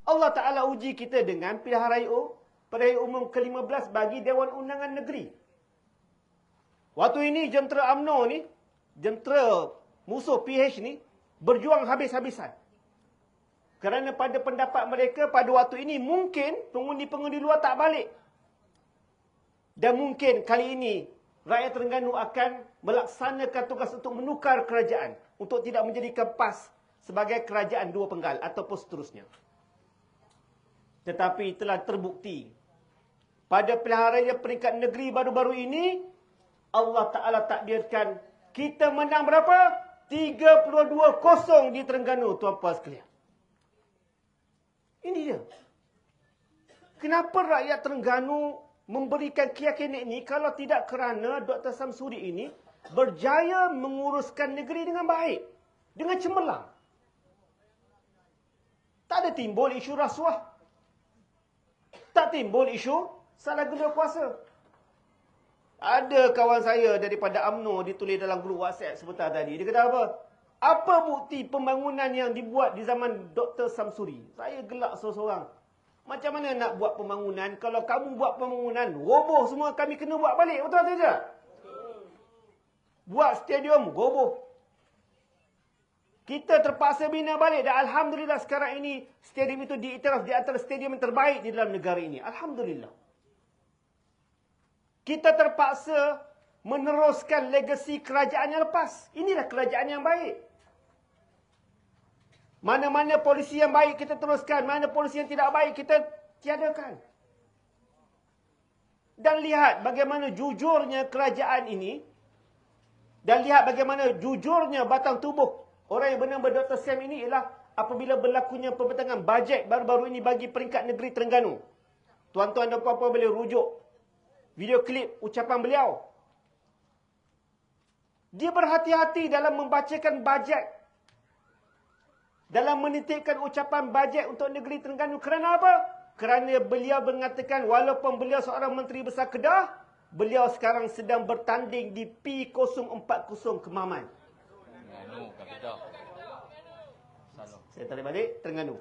Allah Ta'ala uji kita dengan pilihan raya Pilihan umum ke-15 bagi Dewan Undangan Negeri. Waktu ini jentera UMNO ni, jentera musuh PH ni, berjuang habis-habisan. Kerana pada pendapat mereka, pada waktu ini mungkin pengundi-pengundi luar tak balik. Dan mungkin kali ini, rakyat Terengganu akan melaksanakan tugas untuk menukar kerajaan. Untuk tidak menjadikan PAS sebagai kerajaan dua penggal ataupun seterusnya. Tetapi telah terbukti. Pada pilihan raya peringkat negeri baru-baru ini, Allah Ta'ala takdirkan kita menang berapa? 32-0 di Terengganu, tuan-puan sekalian. Ini dia. Kenapa rakyat Terengganu memberikan keyakinan ini kalau tidak kerana Dr. Samsuri ini berjaya menguruskan negeri dengan baik, dengan cemerlang. Tak ada timbul isu rasuah. Tak timbul isu salah guna kuasa. Ada kawan saya daripada UMNO ditulis dalam grup WhatsApp sebentar tadi. Dia kata apa? Apa bukti pembangunan yang dibuat di zaman Dr. Samsuri? Saya gelak seorang-seorang. Macam mana nak buat pembangunan kalau kamu buat pembangunan, roboh semua, kami kena buat balik. Betul tak saja? Buat stadium, roboh. Kita terpaksa bina balik dan Alhamdulillah sekarang ini stadium itu diiktiraf di antara stadium yang terbaik di dalam negara ini. Alhamdulillah. Kita terpaksa meneruskan legasi kerajaan yang lepas. Inilah kerajaan yang baik. Mana-mana polisi yang baik kita teruskan. Mana polisi yang tidak baik kita tiadakan. Dan lihat bagaimana jujurnya kerajaan ini. Dan lihat bagaimana jujurnya batang tubuh orang yang bernama Dr. Sam ini ialah apabila berlakunya pembentangan bajet baru-baru ini bagi peringkat negeri Terengganu. Tuan-tuan dan puan-puan boleh rujuk video klip ucapan beliau. Dia berhati-hati dalam membacakan bajet. Dalam menitipkan ucapan bajet untuk negeri Terengganu. Kerana apa? Kerana beliau mengatakan walaupun beliau seorang Menteri Besar Kedah, beliau sekarang sedang bertanding di P040 Kemaman. Saya tarik balik, Terengganu.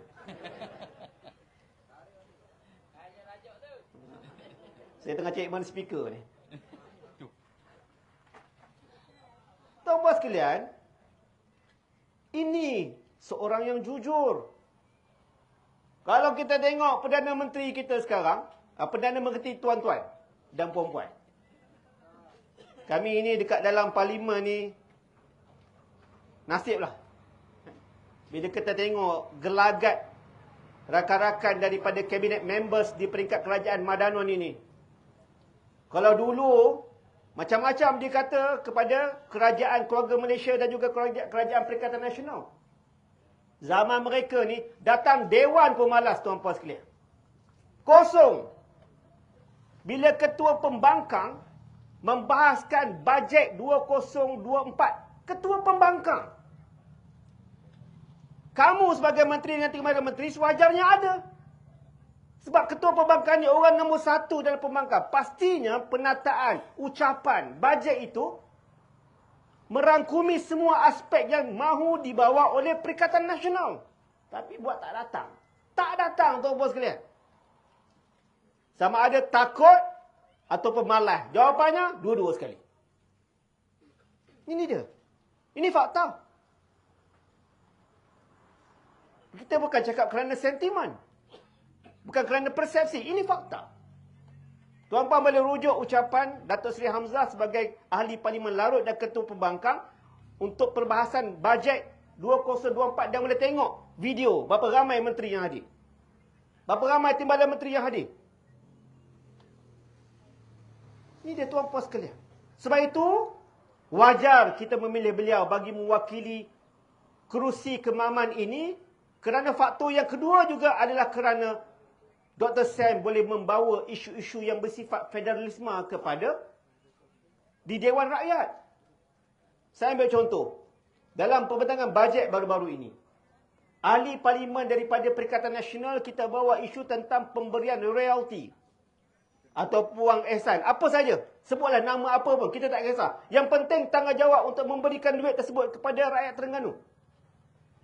Saya tengah cek mana speaker ni. Tuan-puan sekalian, ini seorang yang jujur. Kalau kita tengok Perdana Menteri kita sekarang, Perdana Menteri tuan-tuan dan puan-puan. Kami ini dekat dalam parlimen ni, nasiblah. Bila kita tengok gelagat rakan-rakan daripada cabinet members di peringkat kerajaan Madanon ini. Kalau dulu, macam-macam dia kata kepada kerajaan keluarga Malaysia dan juga kerajaan Perikatan Nasional. Zaman mereka ni, datang Dewan pun malas, tuan-puan sekalian. Kosong. Bila ketua pembangkang membahaskan bajet 2024, ketua pembangkang. Kamu sebagai menteri dengan timbalan menteri sewajarnya ada. Sebab ketua pembangkang ni orang nombor 1 dalam pembangkang. Pastinya penataan, ucapan, bajet itu merangkumi semua aspek yang mahu dibawa oleh Perikatan Nasional. Tapi buat tak datang. Tak datang, tuan-puan sekalian. Sama ada takut ataupun malas. Jawapannya, dua-dua sekali. Ini dia. Ini fakta. Kita bukan cakap kerana sentimen. Bukan kerana persepsi. Ini fakta. Tuan-puan boleh rujuk ucapan Datuk Seri Hamzah sebagai Ahli Parlimen Larut dan Ketua Pembangkang untuk perbahasan bajet 2024 dan boleh tengok video berapa ramai menteri yang hadir. Berapa ramai timbalan menteri yang hadir. Ini dia tuan-puan sekalian. Sebab itu, wajar kita memilih beliau bagi mewakili kerusi kemaman ini. Kerana faktor yang kedua juga adalah kerana Dr. Sam boleh membawa isu-isu yang bersifat federalisme kepada di Dewan Rakyat. Saya ambil contoh. Dalam pembentangan bajet baru-baru ini, ahli parlimen daripada Perikatan Nasional kita bawa isu tentang pemberian royalty atau wang ihsan. Apa saja. Sebutlah nama apa pun. Kita tak kisah. Yang penting tanggungjawab untuk memberikan duit tersebut kepada rakyat Terengganu.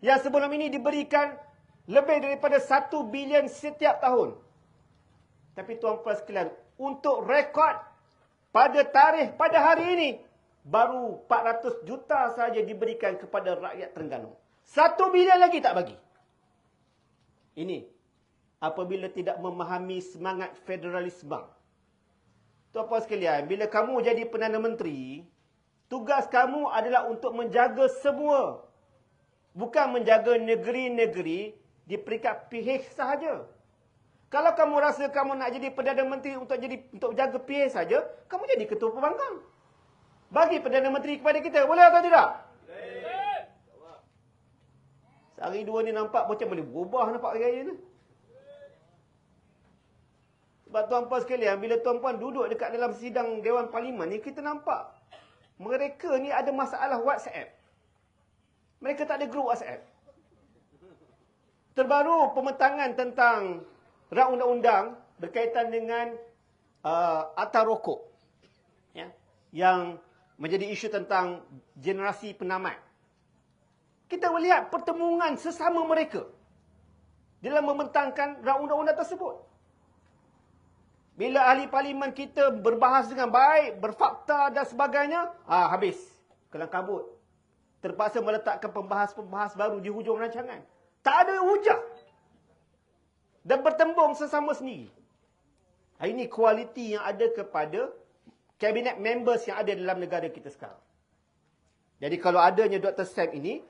Yang sebelum ini diberikan Lebih daripada 1 bilion setiap tahun. Tapi tuan-puan sekalian, untuk rekod pada hari ini, baru 400 juta saja diberikan kepada rakyat Terengganu. 1 bilion lagi tak bagi. Ini apabila tidak memahami semangat federalisme. Tuan-puan sekalian, bila kamu jadi Perdana Menteri, tugas kamu adalah untuk menjaga semua. Bukan menjaga negeri-negeri di peringkat PH sahaja. Kalau kamu rasa kamu nak jadi Perdana Menteri untuk jaga PH saja, kamu jadi Ketua Pembangkang. Bagi Perdana Menteri kepada kita, boleh atau tidak? Boleh. Sehari dua ni nampak macam boleh berubah nampak gaya ni. Sebab tuan-puan sekalian, bila tuan-puan duduk dekat dalam sidang Dewan Parlimen ni, kita nampak mereka ni ada masalah WhatsApp. Mereka tak ada grup WhatsApp. Terbaru pemetangan tentang rang undang-undang berkaitan dengan Akta Rokok. Ya, yang menjadi isu tentang generasi penamat. Kita melihat pertemuan sesama mereka dalam membentangkan rang undang-undang tersebut. Bila ahli parlimen kita berbahas dengan baik, berfakta dan sebagainya, habis. Kelang kabut. Terpaksa meletakkan pembahas-pembahas baru di hujung rancangan. Tak ada hujah. Dan bertembung sesama sendiri. Ini kualiti yang ada kepada cabinet members yang ada dalam negara kita sekarang. Jadi kalau adanya Dr. Sam ini,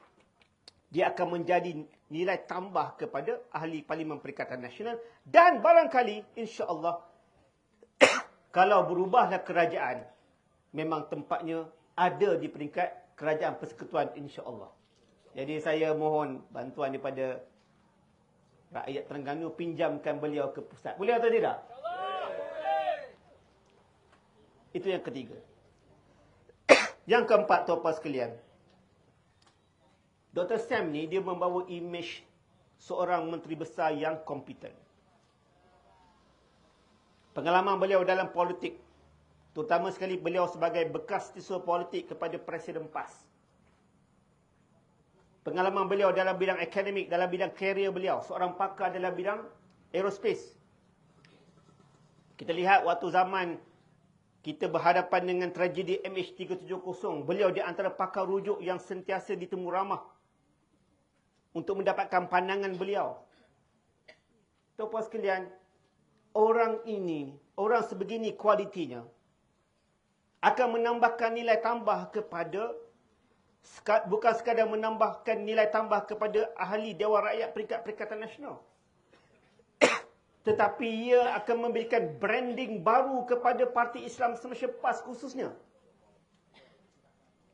dia akan menjadi nilai tambah kepada ahli Parlimen Perikatan Nasional. Dan barangkali, insya-Allah, kalau berubahlah kerajaan, memang tempatnya ada di peringkat kerajaan persekutuan, insya-Allah. Jadi saya mohon bantuan daripada rakyat Terengganu, pinjamkan beliau ke pusat. Boleh atau tidak? Itu yang ketiga. Yang keempat, tuan-puan sekalian. Dr. Sam ni, dia membawa imej seorang menteri besar yang kompeten. Pengalaman beliau dalam politik, terutama sekali beliau sebagai bekas siswa politik kepada Presiden PAS. Pengalaman beliau dalam bidang akademik, dalam bidang karier beliau, seorang pakar dalam bidang aerospace. Kita lihat waktu zaman kita berhadapan dengan tragedi MH370, beliau di antara pakar rujuk yang sentiasa ditemu ramah untuk mendapatkan pandangan beliau. Tuan-puan sekalian, orang ini, orang sebegini kualitinya, akan menambahkan nilai tambah kepada, bukan sekadar menambahkan nilai tambah kepada ahli Dewan Rakyat peringkat Perikatan Nasional, tetapi ia akan memberikan branding baru kepada Parti Islam Malaysia PAS khususnya.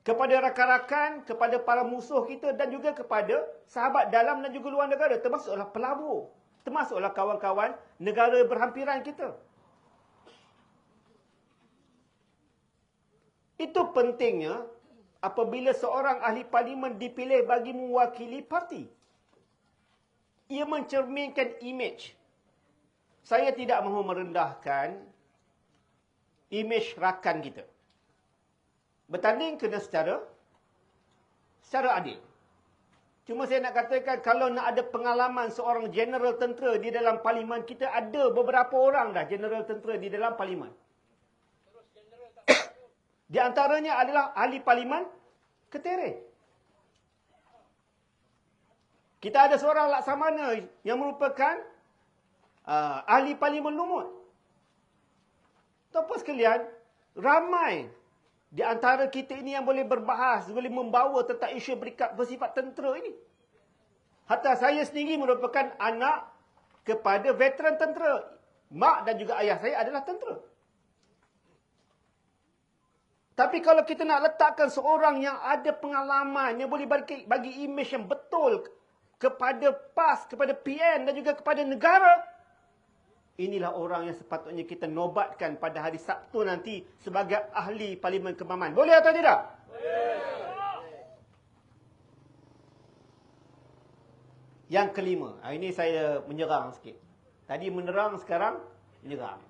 Kepada rakan-rakan, kepada para musuh kita dan juga kepada sahabat dalam dan juga luar negara, termasuklah pelabur, termasuklah kawan-kawan negara berhampiran kita. Itu pentingnya apabila seorang ahli parlimen dipilih bagi mewakili parti. Ia mencerminkan imej. Saya tidak mahu merendahkan imej rakan kita. Bertanding kena secara adil. Cuma saya nak katakan, kalau nak ada pengalaman seorang general tentera di dalam parlimen, kita ada beberapa orang dah general tentera di dalam parlimen. Di antaranya adalah ahli parlimen Ketere. Kita ada seorang Laksamana yang merupakan ahli parlimen Lumut. Tuan-puan sekalian, ramai di antara kita ini yang boleh berbahas, boleh membawa tentang isu bersifat tentera ini. Hatta saya sendiri merupakan anak kepada veteran tentera. Mak dan juga ayah saya adalah tentera. Tapi kalau kita nak letakkan seorang yang ada pengalaman, yang boleh bagi imej yang betul kepada PAS, kepada PN dan juga kepada negara, inilah orang yang sepatutnya kita nobatkan pada hari Sabtu nanti sebagai ahli Parlimen Kemaman. Boleh atau tidak? Boleh. Yang kelima, ini saya menyerang sikit. Tadi menerang, sekarang menyerang.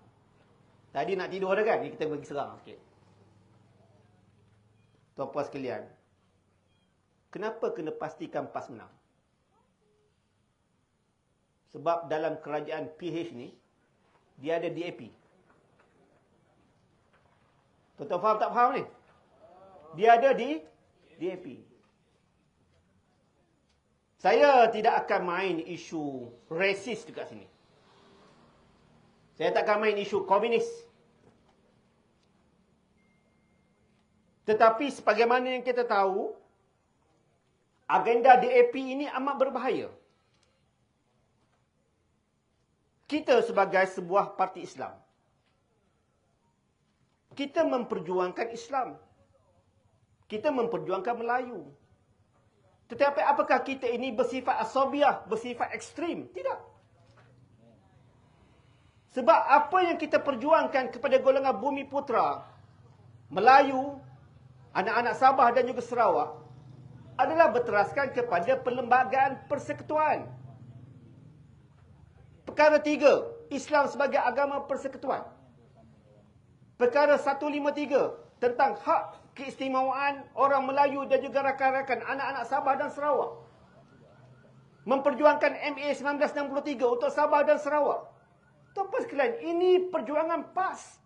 Tadi nak tidur dah kan? Ini kita bagi serang sikit. Tuan-puan sekalian, kenapa kena pastikan PAS menang? Sebab dalam kerajaan PH ni, dia ada DAP. Tuan-tuan faham tak faham ni? Dia ada di DAP. Saya tidak akan main isu rasis dekat sini. Saya tak akan main isu komunis. Tetapi sebagaimana yang kita tahu, agenda DAP ini amat berbahaya. Kita sebagai sebuah parti Islam, kita memperjuangkan Islam. Kita memperjuangkan Melayu. Tetapi apakah kita ini bersifat asabiah, bersifat ekstrim? Tidak. Sebab apa yang kita perjuangkan kepada golongan Bumi Putra, Melayu, anak-anak Sabah dan juga Sarawak, adalah berteraskan kepada perlembagaan persekutuan. Perkara 3, Islam sebagai agama persekutuan. Perkara 153, tentang hak keistimewaan orang Melayu dan juga rakan-rakan anak-anak Sabah dan Sarawak. Memperjuangkan MA 1963 untuk Sabah dan Sarawak. Tuan-tuan sekalian, ini perjuangan PAS.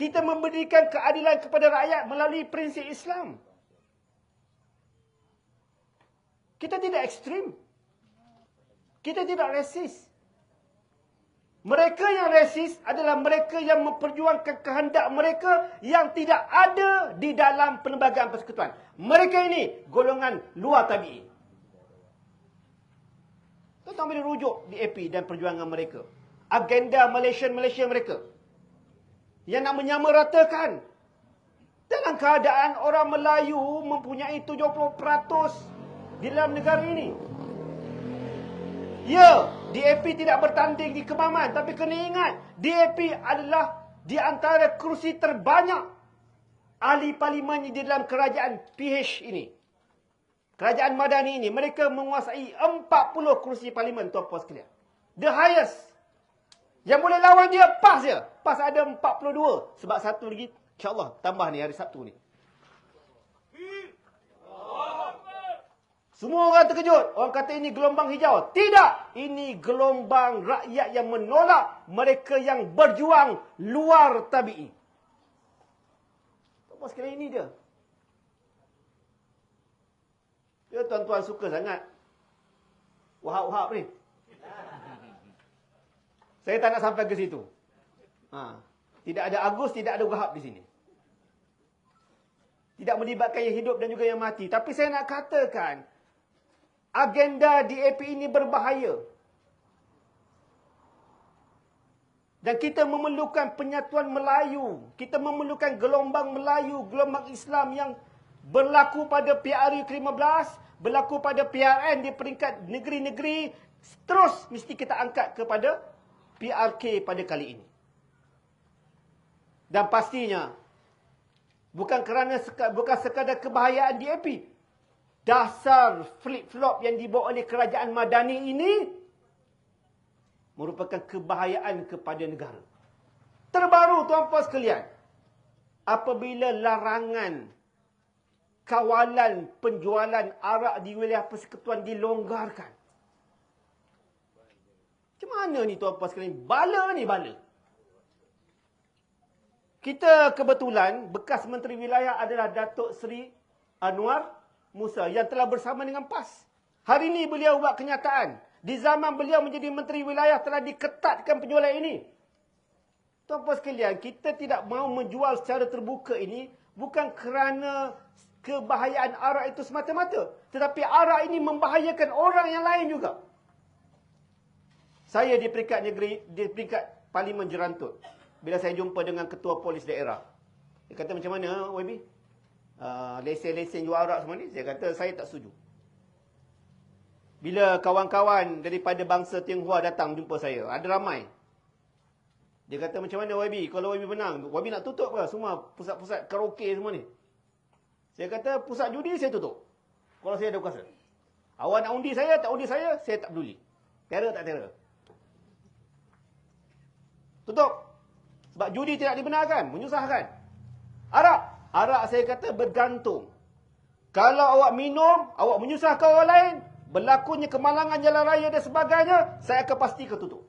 Kita memberikan keadilan kepada rakyat melalui prinsip Islam. Kita tidak ekstrim. Kita tidak rasis. Mereka yang rasis adalah mereka yang memperjuangkan kehendak mereka yang tidak ada di dalam perlembagaan persekutuan. Mereka ini golongan luar tabi'i. Tuan-tuan boleh rujuk DAP dan perjuangan mereka. Agenda Malaysia mereka. Yang nak menyamaratakan. Dalam keadaan orang Melayu mempunyai 70% di dalam negara ini. Ya, DAP tidak bertanding di Kemaman. Tapi kena ingat, DAP adalah di antara kerusi terbanyak ahli parlimen di dalam kerajaan PH ini. Kerajaan Madani ini. Mereka menguasai 40 kerusi parlimen, tuan-tuan sekalian. The highest. Yang boleh lawan dia, PAS je. PAS ada 42. Sebab satu lagi, insyaAllah, tambah ni hari Sabtu ni. Semua orang terkejut. Orang kata ini gelombang hijau. Tidak. Ini gelombang rakyat yang menolak mereka yang berjuang luar tabi'i. Tuan-tuan sekalian, ini dia. Ya, tuan-tuan suka sangat wahab-wahab ni. Saya tak nak sampai ke situ. Tidak ada Agus, tidak ada Wahab di sini. Tidak melibatkan yang hidup dan juga yang mati. Tapi saya nak katakan, agenda DAP ini berbahaya. Dan kita memerlukan penyatuan Melayu. Kita memerlukan gelombang Melayu, gelombang Islam yang berlaku pada PRU ke-15, berlaku pada PRN di peringkat negeri-negeri, terus mesti kita angkat kepada PRK pada kali ini. Dan pastinya, bukan sekadar kebahayaan DAP. Dasar flip-flop yang dibawa oleh kerajaan Madani ini merupakan kebahayaan kepada negara. Terbaru, tuan-tuan sekalian, apabila larangan kawalan penjualan arak di wilayah persekutuan dilonggarkan. Macam mana ni tuan-tuan sekalian? Bala ni bala. Kita kebetulan, bekas Menteri Wilayah adalah Datuk Seri Anwar Musa yang telah bersama dengan PAS. Hari ini beliau buat kenyataan. Di zaman beliau menjadi Menteri Wilayah telah diketatkan penjualan ini. Tuan-tuan sekalian, kita tidak mahu menjual secara terbuka ini bukan kerana kebahayaan arak itu semata-mata. Tetapi arak ini membahayakan orang yang lain juga. Saya di peringkat negeri, di peringkat Parlimen Jerantut, bila saya jumpa dengan ketua polis daerah, dia kata, macam mana YB? Lesen-lesen jual arak semua ni? Saya kata, saya tak setuju. Bila kawan-kawan daripada bangsa Tionghoa datang jumpa saya, ada ramai. Dia kata, macam mana YB? Kalau YB menang, YB nak tutup ke semua pusat-pusat karaoke semua ni? Saya kata, pusat judi saya tutup. Kalau saya ada kuasa. Awak nak undi saya, tak undi saya tak peduli. Terror tak terror. Tutup. Sebab judi tidak dibenarkan, menyusahkan. Arak saya kata bergantung. Kalau awak minum, awak menyusahkan orang lain, berlakunya kemalangan jalan raya dan sebagainya, saya akan pasti tutup.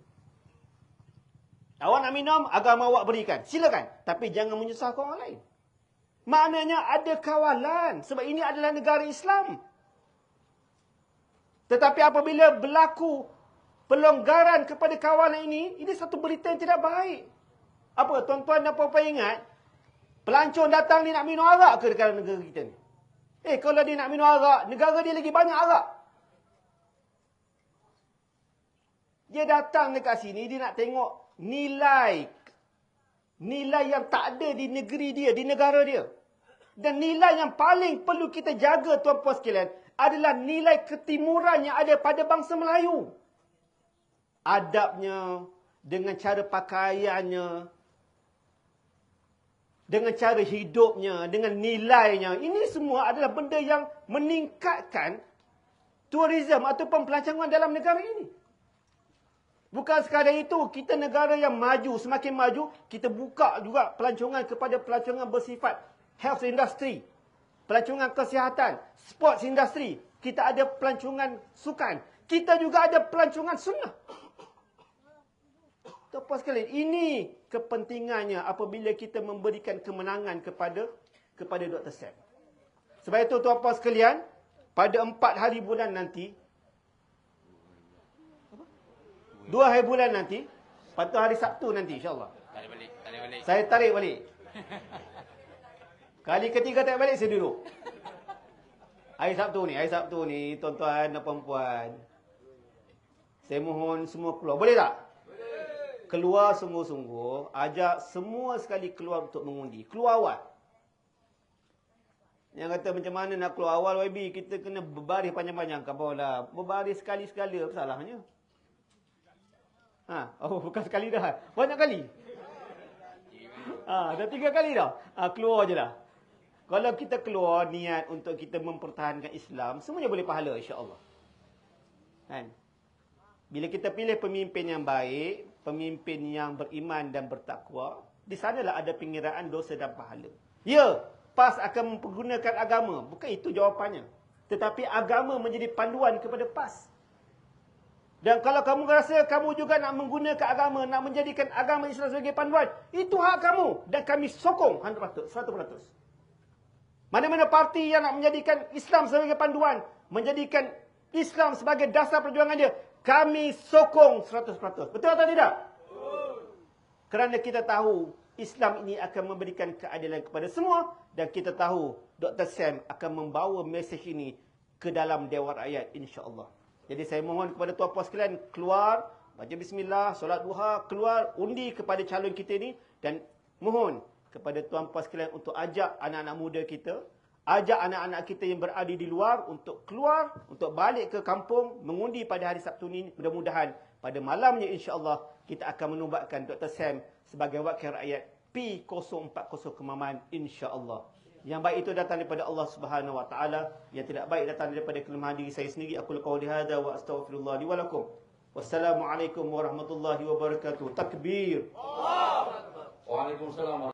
Awak nak minum, agama awak berikan. Silakan. Tapi jangan menyusahkan orang lain. Maknanya ada kawalan. Sebab ini adalah negara Islam. Tetapi apabila berlaku pelonggaran kepada kawalan ini satu berita yang tidak baik. Apa tuan-tuan dan puan-puan ingat? Pelancong datang ni nak minum arak ke dekat negara kita ni? Kalau dia nak minum arak, negara dia lagi banyak arak. Dia datang dekat sini, dia nak tengok nilai yang tak ada di negeri dia, di negara dia. Dan nilai yang paling perlu kita jaga, tuan-puan sekalian, adalah nilai ketimuran yang ada pada bangsa Melayu. Adabnya, dengan cara pakaiannya, dengan cara hidupnya, dengan nilainya. Ini semua adalah benda yang meningkatkan tourism ataupun pelancongan dalam negara ini. Bukan sekadar itu, kita negara yang maju, semakin maju, kita buka juga pelancongan kepada pelancongan bersifat health industry, pelancongan kesihatan, sports industry. Kita ada pelancongan sukan. Kita juga ada pelancongan sunnah. Tuan-puan sekalian, ini kepentingannya apabila kita memberikan kemenangan kepada Dr. Sam. Sebab itu tuan-puan sekalian, pada 4 hari bulan nanti, 2 hari bulan nanti, pada hari Sabtu nanti insyaAllah. Tarik balik. Saya tarik balik. Kali ketiga tarik balik, saya duduk. Hari Sabtu ni, tuan-tuan dan puan-puan, saya mohon semua keluar. Boleh tak? Boleh. Keluar sungguh-sungguh, ajak semua sekali keluar untuk mengundi. Keluar awal. Yang kata macam mana nak keluar awal, YB, kita kena berbaris panjang-panjang. Kapalah, berbaris sekali-sekala, apa salahnya? Bukan sekali dah. Banyak kali. Dah 3 kali dah. Keluar je lah. Kalau kita keluar niat untuk kita mempertahankan Islam, semuanya boleh pahala insya-Allah. Kan? Bila kita pilih pemimpin yang baik, pemimpin yang beriman dan bertakwa, di sanalah ada pengiraan dosa dan pahala. Ya, PAS akan mempergunakan agama. Bukan itu jawapannya. Tetapi agama menjadi panduan kepada PAS. Dan kalau kamu rasa kamu juga nak menggunakan agama, nak menjadikan agama Islam sebagai panduan, itu hak kamu. Dan kami sokong 100%. Mana-mana parti yang nak menjadikan Islam sebagai panduan, menjadikan Islam sebagai dasar perjuangan dia, kami sokong 100%. Betul atau tidak? Betul. Kerana kita tahu Islam ini akan memberikan keadilan kepada semua, dan kita tahu Dr. Sam akan membawa mesej ini ke dalam Dewan Rakyat insya-Allah. Jadi saya mohon kepada tuan-puan sekalian, keluar, baca bismillah, solat duha, keluar, undi kepada calon kita ni. Dan mohon kepada tuan-puan sekalian untuk ajak anak-anak muda kita, ajak anak-anak kita yang berada di luar untuk keluar, untuk balik ke kampung, mengundi pada hari Sabtu ni. Mudah-mudahan pada malamnya insya-Allah kita akan menubatkan Dr. Sam sebagai wakil rakyat P040 Kemaman insya-Allah. Yang baik itu datang daripada Allah Subhanahu Wa Taala, yang tidak baik datang daripada kelemahan diri saya sendiri. Aku qauli hadza wa astaghfirullah li wa lakum. Wassalamualaikum warahmatullahi wabarakatuh. Takbir. Allahu Akbar. Waalaikumsalam.